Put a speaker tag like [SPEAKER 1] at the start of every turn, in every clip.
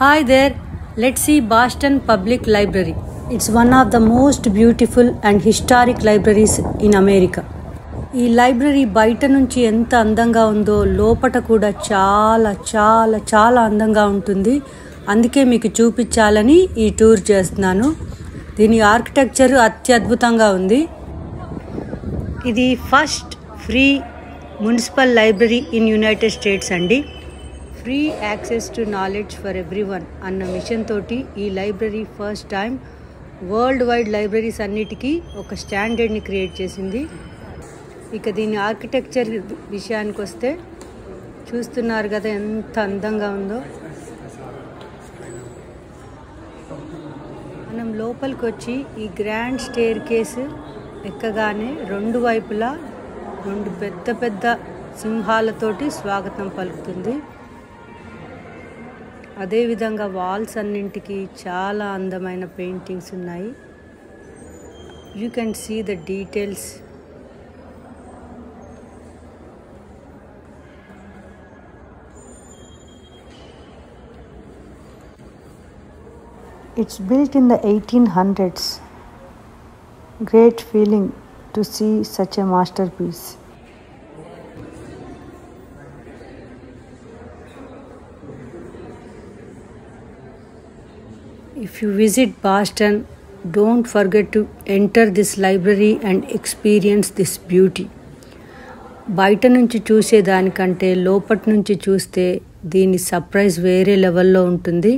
[SPEAKER 1] Hi there, let's see Boston Public Library. It's one of the most beautiful and historic libraries in America. ఈ library బయట నుంచి ఎంత అందంగా ఉందో లోపట కూడా చాలా చాలా చాలా అందంగా ఉంటుంది. అందుకే మీకు చూపించాలని ఈ టూర్ చేస్తున్నాను. దీని ఆర్కిటెక్చర్ అత్యద్భుతంగా ఉంది. ఇది first free municipal library in United States అండి. Free access to knowledge for everyone అన్న మిషన్ తోటి ఈ library first time world wide libraries అన్నిటికీ ఒక స్టాండర్డ్ని క్రియేట్ చేసింది. ఇక దీని ఆర్కిటెక్చర్ విషయానికి వస్తే చూస్తున్నారు కదా ఎంత అందంగా ఉందో. మనం లోపలికి వచ్చి ఈ గ్రాండ్ స్టేర్ కేసు ఎక్కగానే రెండు వైపులా రెండు పెద్ద పెద్ద సింహాలతోటి స్వాగతం పలుకుతుంది. అదేవిధంగా వాల్స్ అన్నింటికి చాలా అందమైన పెయింటింగ్స్ ఉన్నాయి. You can see the details. It's built in the 1800s. Great feeling to see such a masterpiece. If you visit Boston, don't forget to enter this library and experience this beauty. బయట నుంచి చూసే దానికంటే లోపటి నుంచి చూస్తే దీని surprise వేరే లెవెల్లో ఉంటుంది.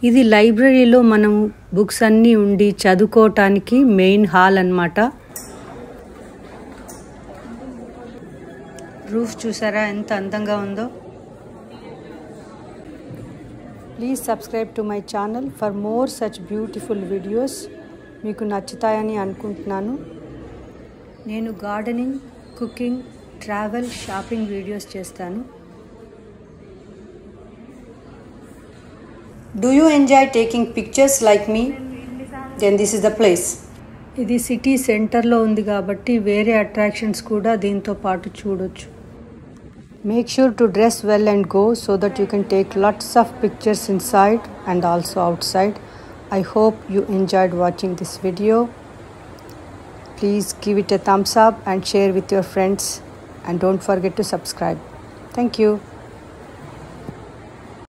[SPEAKER 1] ఇది లైబ్రరీలో మనం బుక్స్ అన్నీ ఉండి చదువుకోవటానికి మెయిన్ హాల్ అన్నమాట. రూఫ్ చూసారా ఎంత అందంగా ఉందో. Please subscribe to my channel for more such beautiful videos. మీకు నచ్చుతాయని అనుకుంటున్నాను. నేను gardening, cooking, travel, shopping videos చేస్తాను. Do you enjoy taking pictures like me? Then this is the place. ఇది సిటీ సెంటర్లో ఉంది కాబట్టి వేరే అట్రాక్షన్స్ కూడా దీంతో పాటు చూడొచ్చు. Make sure to dress well and go so that you can take lots of pictures inside and also outside. I hope you enjoyed watching this video. Please give it a thumbs up and share with your friends, and don't forget to subscribe. Thank you.